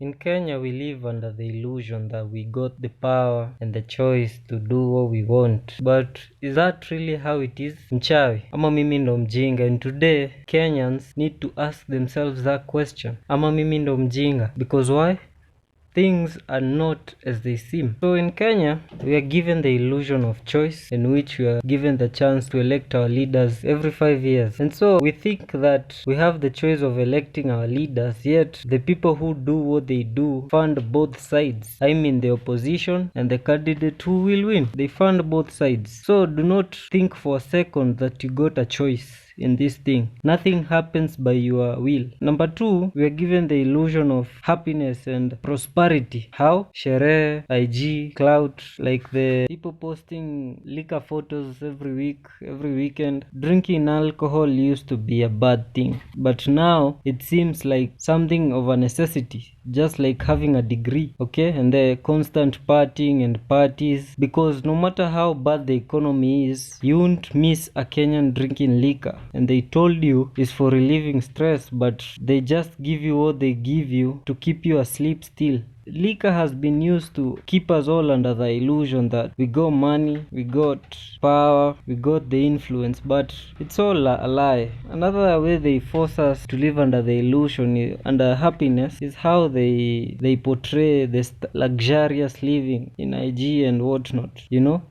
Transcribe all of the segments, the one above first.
In Kenya, we live under the illusion that we got the power and the choice to do what we want. But is that really how it is? Mchawi, ama mimi ndo mjinga? And today, Kenyans need to ask themselves that question. Ama mimi ndo mjinga? Because why? Things are not as they seem. So in Kenya, we are given the illusion of choice, in which we are given the chance to elect our leaders every 5 years. And so we think that we have the choice of electing our leaders, yet the people who do what they do fund both sides. I mean the opposition and the candidate who will win. They fund both sides. So do not think for a second that you got a choice in this thing. Nothing happens by your will. Number two, we are given the illusion of happiness and prosperity. How? Sherehe, IG, clout, like the people posting liquor photos every week, every weekend. Drinking alcohol used to be a bad thing, but now it seems like something of a necessity, just like having a degree, okay? And the constant partying and parties, because no matter how bad the economy is, you won't miss a Kenyan drinking liquor. And they told you it's for relieving stress, but they just give you what they give you to keep you asleep still. Liquor has been used to keep us all under the illusion that we got money, we got power, we got the influence, but it's all a lie. Another way they force us to live under the illusion, under happiness, is how they portray this luxurious living in IG and whatnot, you know?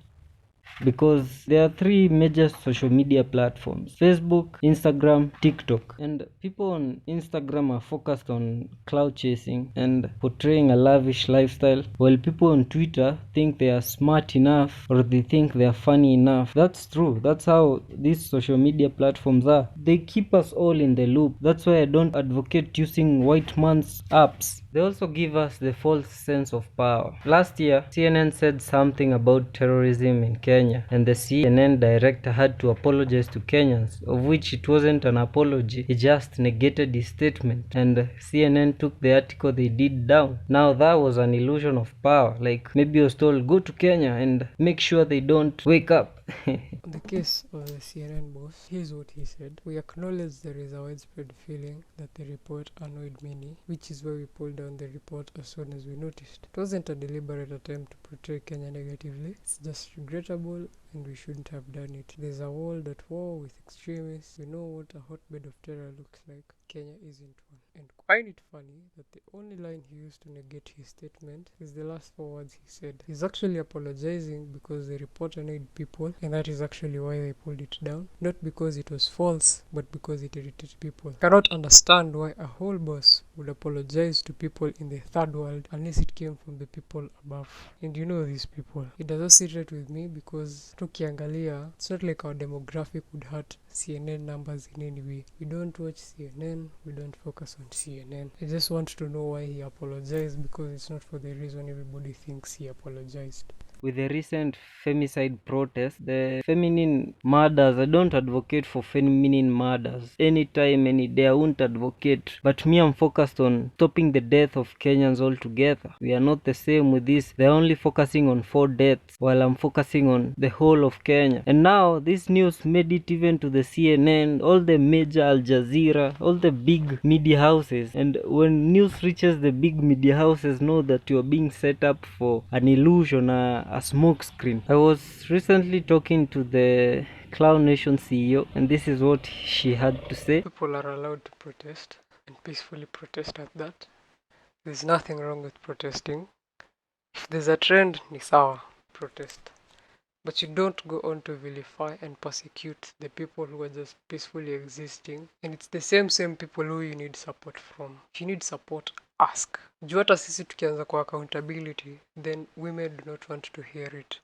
Because there are three major social media platforms: Facebook, Instagram, TikTok. And people on Instagram are focused on cloud chasing and portraying a lavish lifestyle, while people on Twitter think they are smart enough, or they think they are funny enough. That's true. That's how these social media platforms are. They keep us all in the loop. That's why I don't advocate using white man's apps. They also give us the false sense of power. Last year, CNN said something about terrorism in Kenya, and the CNN director had to apologize to Kenyans, of which it wasn't an apology. He just negated his statement, and CNN took the article they did down. Now that was an illusion of power. Like, maybe he was told, go to Kenya and make sure they don't wake up. On the case of the CNN boss, here's what he said: "We acknowledge there is a widespread feeling that the report annoyed many, which is why we pulled down the report as soon as we noticed. It wasn't a deliberate attempt to portray Kenya negatively. It's just regrettable, and we shouldn't have done it. There's a world at war with extremists. We know what a hotbed of terror looks like. Kenya isn't one." And I find it funny that the only line he used to negate his statement is the last 4 words he said. He's actually apologizing because the report annoyed people, and that is actually why they pulled it down. Not because it was false, but because it irritated people. I cannot understand why a whole boss would apologize to people in the third world unless it came from the people above. And you know these people. It does not sit right with me because tukiangalia, it's not like our demographic would hurt CNN numbers in any way. We don't watch CNN, we don't focus on CNN. I just want to know why he apologized, because it's not for the reason everybody thinks he apologized. With the recent femicide protest, the feminine murders, I don't advocate for feminine murders. Anytime, any day, I won't advocate. But me, I'm focused on stopping the death of Kenyans altogether. We are not the same with this. They're only focusing on 4 deaths, while I'm focusing on the whole of Kenya. And now, this news made it even to the CNN, all the major Al Jazeera, all the big media houses. And when news reaches the big media houses, know that you're being set up for an illusion, a smoke screen. I was recently talking to the Clown Nation CEO, and this is what she had to say. People are allowed to protest, and peacefully protest at that. There's nothing wrong with protesting. If there's a trend, ni sawa, protest. But you don't go on to vilify and persecute the people who are just peacefully existing. And it's the same people who you need support from. If you need support, ask. Juu hata sisi tukianza kwa accountability, then women do not want to hear it.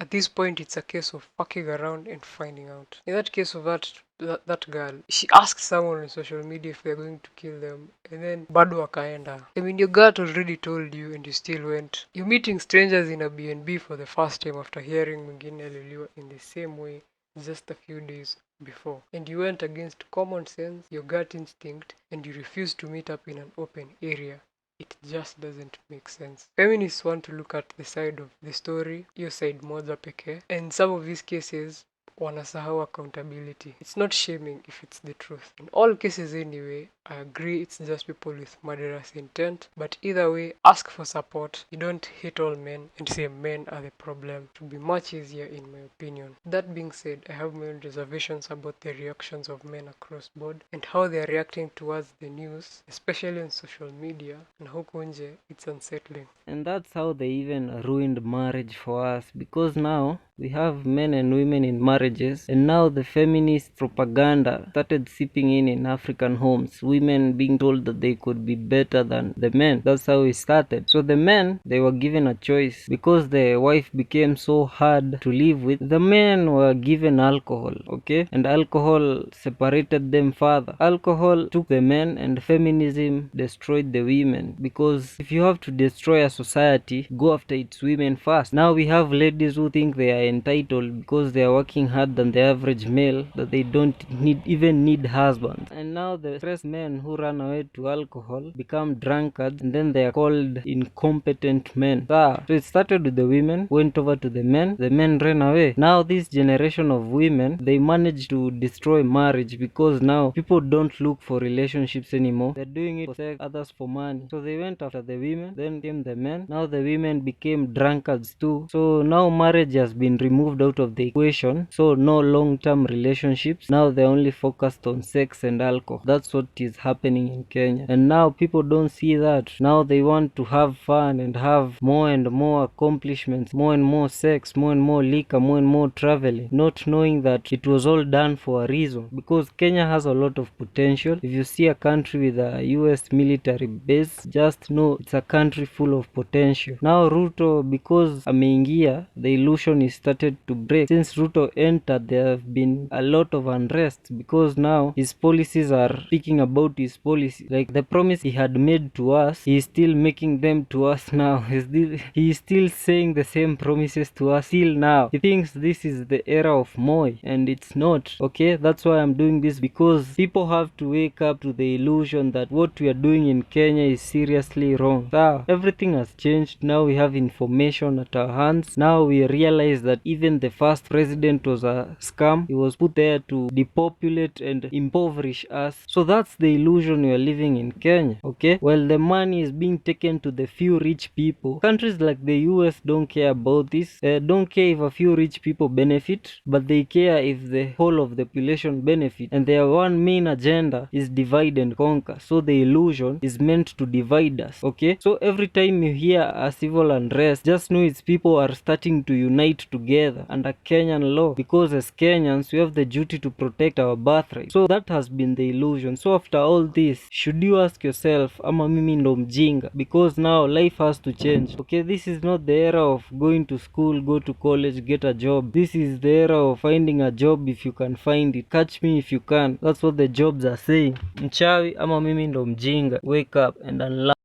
At this point, it's a case of fucking around and finding out. In that case of that girl, she asked someone on social media if they're going to kill them, and then bado wakaenda. I mean, your gut already told you and you still went. You're meeting strangers in a B&B for the first time after hearing mwingine aliliwa in the same way just a few days before. And you went against common sense, your gut instinct, and you refused to meet up in an open area. It just doesn't make sense. Feminists want to look at the side of the story, your side moja pekee, and some of these cases wanasahau accountability. It's not shaming if it's the truth. In all cases anyway, I agree it's just people with murderous intent, but either way, ask for support. You don't hate all men and say men are the problem. It would be much easier in my opinion. That being said, I have my own reservations about the reactions of men across board and how they are reacting towards the news, especially on social media, and huku nje it's unsettling. And that's how they even ruined marriage for us, because now we have men and women in marriages, and now the feminist propaganda started seeping in African homes, women being told that they could be better than the men. That's how it started. So the men, they were given a choice. Because the wife became so hard to live with, the men were given alcohol, okay? And alcohol separated them further. Alcohol took the men, and feminism destroyed the women. Because if you have to destroy a society, go after its women first. Now we have ladies who think they are entitled because they are working hard than the average male, that they don't even need husbands. And now the stressed men who run away to alcohol become drunkards, and then they are called incompetent men. So it started with the women, went over to the men ran away. Now this generation of women, they managed to destroy marriage, because now people don't look for relationships anymore. They're doing it for sex, others for money. So they went after the women, then came the men. Now the women became drunkards too. So now marriage has been removed out of the equation. So no long-term relationships. Now they're only focused on sex and alcohol. That's what is happening in Kenya. And now people don't see that. Now they want to have fun and have more and more accomplishments, more and more sex, more and more liquor, more and more traveling, not knowing that it was all done for a reason. Because Kenya has a lot of potential. If you see a country with a US military base, just know it's a country full of potential. Now Ruto, because ameingia, the illusion is started to break. Since Ruto entered, there have been a lot of unrest, because now his policies are speaking about his policy. Like the promise he had made to us, he is still making them to us now. He is still saying the same promises to us till now. He thinks this is the era of Moi, and it's not. Okay, that's why I'm doing this, because people have to wake up to the illusion that what we are doing in Kenya is seriously wrong. So everything has changed. Now we have information at our hands. Now we realize that even the first president was a scam. He was put there to depopulate and impoverish us. So that's the illusion we are living in Kenya. Okay, well, the money is being taken to the few rich people. Countries like the US don't care about this. Don't care if a few rich people benefit, but they care if the whole of the population benefit. And their one main agenda is divide and conquer. So the illusion is meant to divide us. Okay, so every time you hear a civil unrest, just know it's people are starting to unite together under Kenyan law, because as Kenyans we have the duty to protect our birthright. So that has been the illusion. So after all this, should you ask yourself, ama mimi ndo mjinga? Because now life has to change. Okay, this is not the era of going to school, go to college, get a job. This is the era of finding a job if you can find it. Catch me if you can. That's what the jobs are saying. Mchawi ama mimi ndo mjinga. Wake up and unlock.